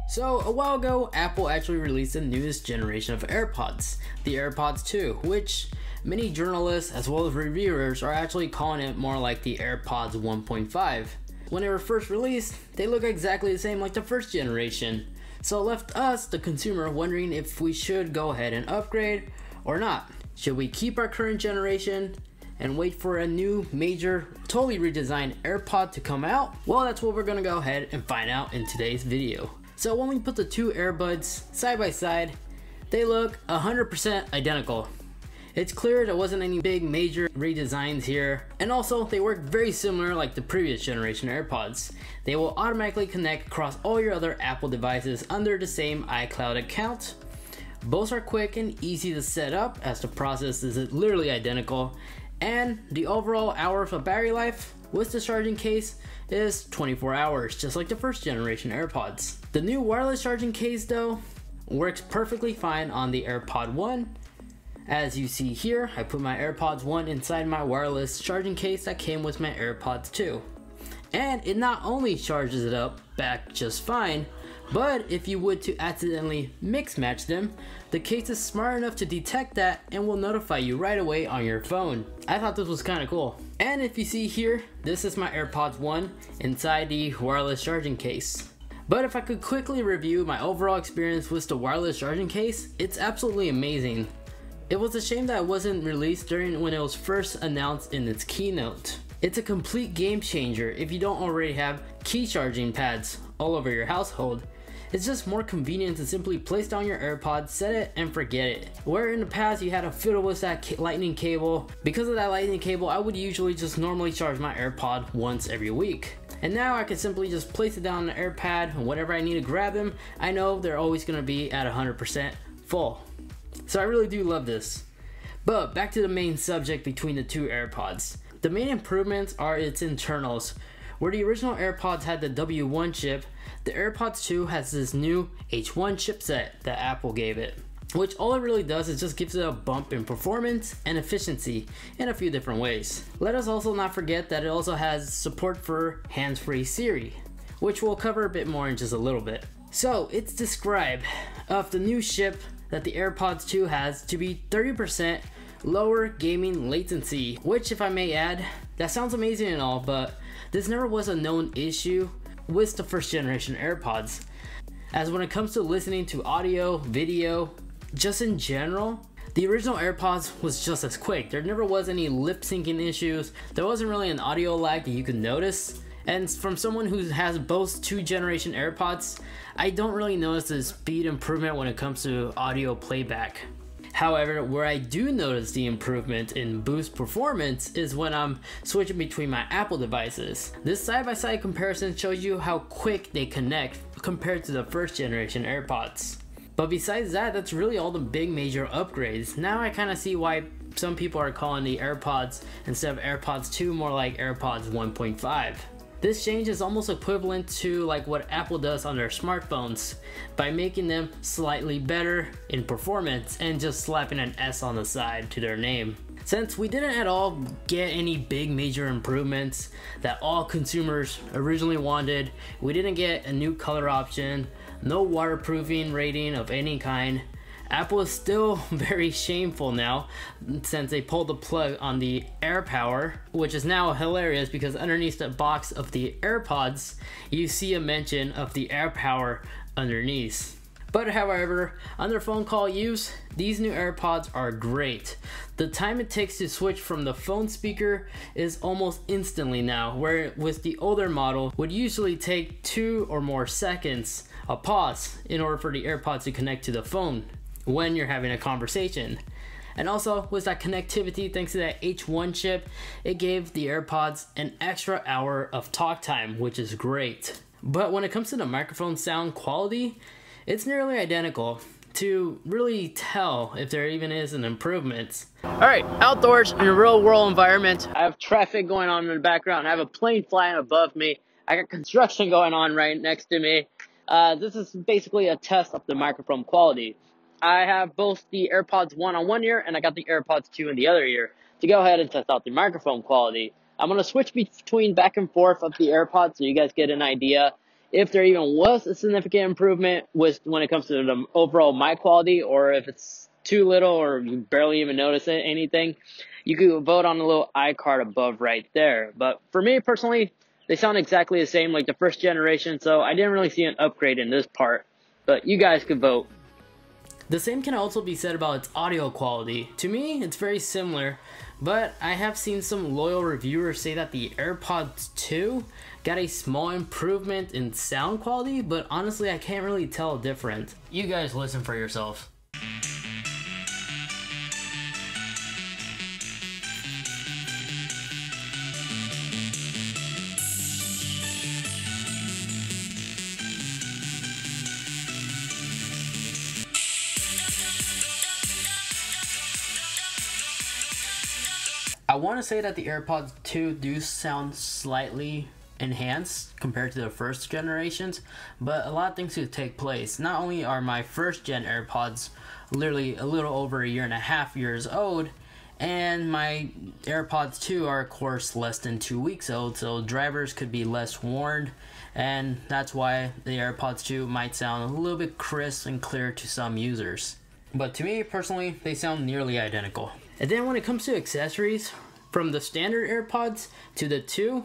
So a while ago, Apple actually released the newest generation of AirPods, the AirPods 2, which many journalists as well as reviewers are actually calling it more like the AirPods 1.5. When they were first released, they look exactly the same like the first generation, so it left us, the consumer, wondering if we should go ahead and upgrade or not. Should we keep our current generation and wait for a new major, totally redesigned AirPod to come out? Well, that's what we're gonna go ahead and find out in today's video. So when we put the two earbuds side by side, they look 100% identical. It's clear there wasn't any big major redesigns here, and also they work very similar like the previous generation AirPods. They will automatically connect across all your other Apple devices under the same iCloud account. Both are quick and easy to set up as the process is literally identical, and the overall hours of battery life with the charging case is 24 hours, just like the first generation AirPods. The new wireless charging case though works perfectly fine on the AirPod 1. As you see here, I put my AirPods 1 inside my wireless charging case that came with my AirPods 2. And it not only charges it up back just fine, but if you would to accidentally mix match them, the case is smart enough to detect that and will notify you right away on your phone. I thought this was kind of cool. And if you see here, this is my AirPods 1 inside the wireless charging case. But if I could quickly review my overall experience with the wireless charging case, it's absolutely amazing. It was a shame that it wasn't released during when it was first announced in its keynote. It's a complete game changer if you don't already have key charging pads all over your household. It's just more convenient to simply place down your AirPods, set it, and forget it. Where in the past you had to fiddle with that lightning cable. Because of that lightning cable, I would usually just normally charge my AirPod once every week. And now I can simply just place it down on the AirPad, and whenever I need to grab them, I know they're always going to be at 100% full. So I really do love this. But back to the main subject between the two AirPods. The main improvements are its internals. Where the original AirPods had the W1 chip, the AirPods 2 has this new H1 chipset that Apple gave it, which all it really does is just gives it a bump in performance and efficiency in a few different ways. Let us also not forget that it also has support for hands-free Siri, which we'll cover a bit more in just a little bit. So it's described of the new chip that the AirPods 2 has to be 30% lower gaming latency, which, if I may add, that sounds amazing and all, but this never was a known issue with the first generation AirPods. As when it comes to listening to audio, video, just in general, the original AirPods was just as quick. There never was any lip syncing issues. There wasn't really an audio lag that you could notice. And from someone who has both two generation AirPods, I don't really notice the speed improvement when it comes to audio playback. However, where I do notice the improvement in boost performance is when I'm switching between my Apple devices. This side-by-side comparison shows you how quick they connect compared to the first generation AirPods. But besides that, that's really all the big major upgrades. Now I kind of see why some people are calling the AirPods instead of AirPods 2 more like AirPods 1.5. This change is almost equivalent to like what Apple does on their smartphones by making them slightly better in performance and just slapping an S on the side to their name. Since we didn't at all get any big major improvements that all consumers originally wanted, we didn't get a new color option, no waterproofing rating of any kind. Apple is still very shameful now since they pulled the plug on the AirPower, which is now hilarious because underneath the box of the AirPods, you see a mention of the AirPower underneath. But however, on their phone call use, these new AirPods are great. The time it takes to switch from the phone speaker is almost instantly now, where with the older model would usually take 2 or more seconds, a pause, in order for the AirPods to connect to the phone when you're having a conversation. And also with that connectivity, thanks to that H1 chip, it gave the AirPods an extra hour of talk time, which is great. But when it comes to the microphone sound quality, it's nearly identical. To really tell if there even is an improvement. Alright, outdoors in a real world environment, I have traffic going on in the background, I have a plane flying above me, I got construction going on right next to me. This is basically a test of the microphone quality. I have both the AirPods 1 on one ear and I got the AirPods 2 in the other ear to go ahead and test out the microphone quality. I'm going to switch between back and forth of the AirPods so you guys get an idea if there even was a significant improvement when it comes to the overall mic quality, or if it's too little or you barely even notice anything, you could vote on the little iCard above right there. But for me personally, they sound exactly the same like the first generation, so I didn't really see an upgrade in this part. But you guys could vote. The same can also be said about its audio quality. To me, it's very similar, but I have seen some loyal reviewers say that the AirPods 2 got a small improvement in sound quality, but honestly I can't really tell a difference. You guys listen for yourself. I want to say that the AirPods 2 do sound slightly enhanced compared to the first generations, but a lot of things could take place. Not only are my first gen AirPods literally a little over 1.5 years old, and my AirPods 2 are of course less than 2 weeks old, so drivers could be less warned, and that's why the AirPods 2 might sound a little bit crisp and clear to some users. But to me personally, they sound nearly identical. And then when it comes to accessories, from the standard AirPods to the 2,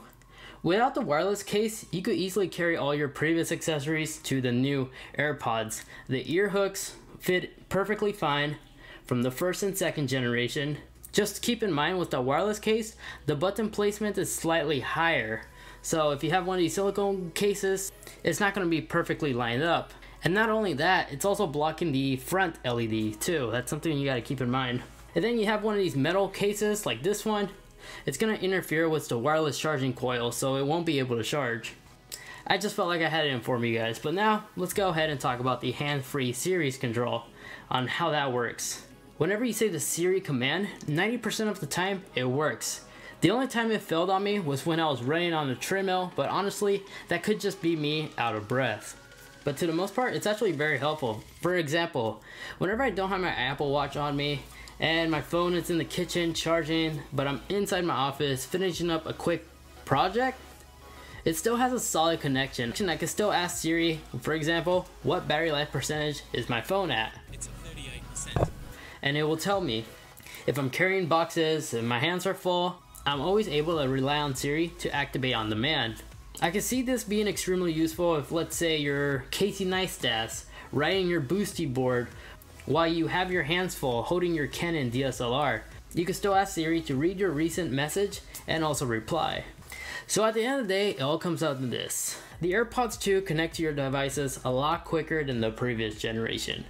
without the wireless case, you could easily carry all your previous accessories to the new AirPods. The ear hooks fit perfectly fine from the first and second generation. Just keep in mind with the wireless case, the button placement is slightly higher. So if you have one of these silicone cases, it's not going to be perfectly lined up. And not only that, it's also blocking the front LED too. That's something you got to keep in mind. And then you have one of these metal cases like this one. It's going to interfere with the wireless charging coil, so it won't be able to charge. I just felt like I had to inform you guys. But now, let's go ahead and talk about the hand-free Siri's control on how that works. Whenever you say the Siri command, 90% of the time, it works. The only time it failed on me was when I was running on the treadmill, but honestly, that could just be me out of breath. But to the most part, it's actually very helpful. For example, whenever I don't have my Apple Watch on me, and my phone is in the kitchen charging, but I'm inside my office finishing up a quick project, it still has a solid connection. I can still ask Siri, for example, what battery life percentage is my phone at? It's at 38%. And it will tell me. If I'm carrying boxes and my hands are full, I'm always able to rely on Siri to activate on demand. I can see this being extremely useful if, let's say, you're Casey Neistat riding your boosty board while you have your hands full holding your Canon DSLR. You can still ask Siri to read your recent message and also reply. So at the end of the day, it all comes out to this. The AirPods 2 connect to your devices a lot quicker than the previous generation.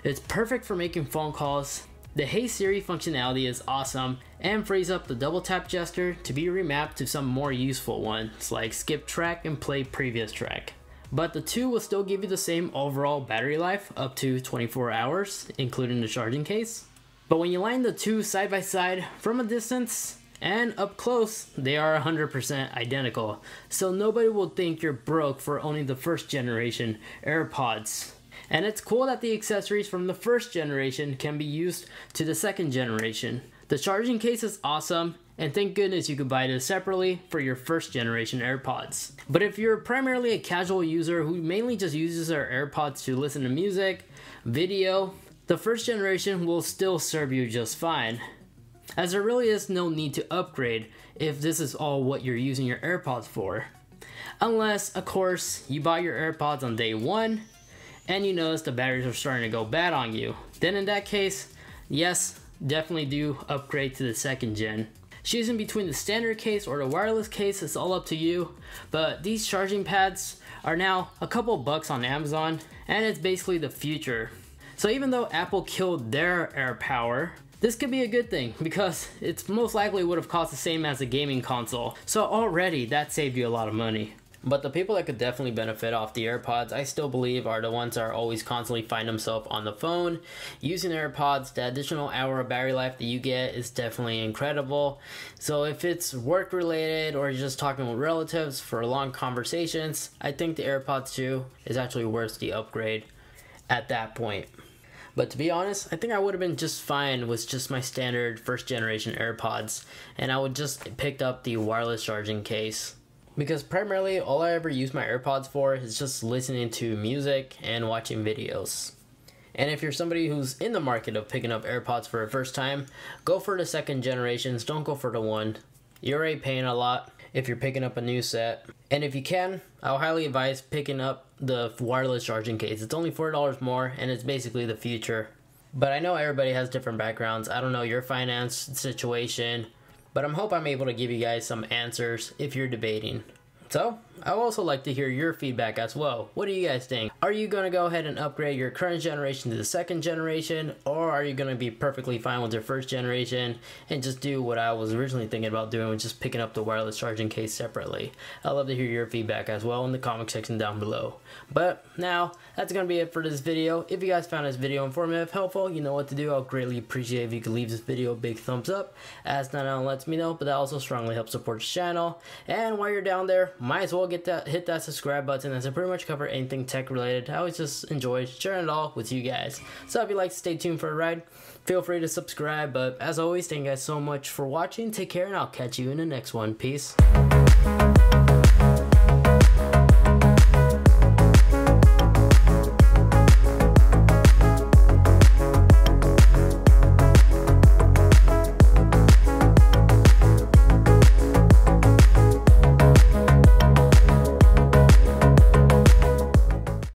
It's perfect for making phone calls. The Hey Siri functionality is awesome and frees up the double tap gesture to be remapped to some more useful ones like skip track and play previous track. But the 2 will still give you the same overall battery life up to 24 hours, including the charging case. But when you line the 2 side by side from a distance and up close, they are 100% identical. So nobody will think you're broke for owning the first generation AirPods. And it's cool that the accessories from the first generation can be used to the second generation. The charging case is awesome, and thank goodness you could buy this separately for your first generation AirPods. But if you're primarily a casual user who mainly just uses their AirPods to listen to music, video, the first generation will still serve you just fine, as there really is no need to upgrade if this is all what you're using your AirPods for. Unless, of course, you bought your AirPods on day 1, and you notice the batteries are starting to go bad on you. Then in that case, yes, definitely do upgrade to the second gen. Choosing between the standard case or the wireless case is all up to you, but these charging pads are now a couple bucks on Amazon, and it's basically the future. So even though Apple killed their AirPower, this could be a good thing because it's most likely would have cost the same as a gaming console. So already that saved you a lot of money. But the people that could definitely benefit off the AirPods, I still believe, are the ones that are always constantly find themselves on the phone using AirPods. The additional hour of battery life that you get is definitely incredible. So if it's work related or you're just talking with relatives for long conversations, I think the AirPods 2 is actually worth the upgrade at that point. But to be honest, I think I would have been just fine with just my standard first generation AirPods, and I would just picked up the wireless charging case. because primarily all I ever use my AirPods for is just listening to music and watching videos. And if you're somebody who's in the market of picking up AirPods for the first time, go for the second generations, don't go for the one. You're already paying a lot if you're picking up a new set. And if you can, I'll highly advise picking up the wireless charging case. It's only $4 more and it's basically the future. But I know everybody has different backgrounds. I don't know your finance situation, but I hope I'm able to give you guys some answers if you're debating. So, I would also like to hear your feedback as well. What do you guys think? Are you going to go ahead and upgrade your current generation to the second generation, or are you going to be perfectly fine with your first generation and just do what I was originally thinking about doing, which is picking up the wireless charging case separately? I'd love to hear your feedback as well in the comment section down below. But now, that's going to be it for this video. If you guys found this video informative, helpful, you know what to do. I'll greatly appreciate if you could leave this video a big thumbs up, as that not only lets me know, but that also strongly helps support the channel. And while you're down there, might as well hit that subscribe button, as I pretty much cover anything tech related. I always just enjoy sharing it all with you guys. So if you'd like to stay tuned for a ride, feel free to subscribe. But as always, thank you guys so much for watching. Take care, and I'll catch you in the next one. Peace.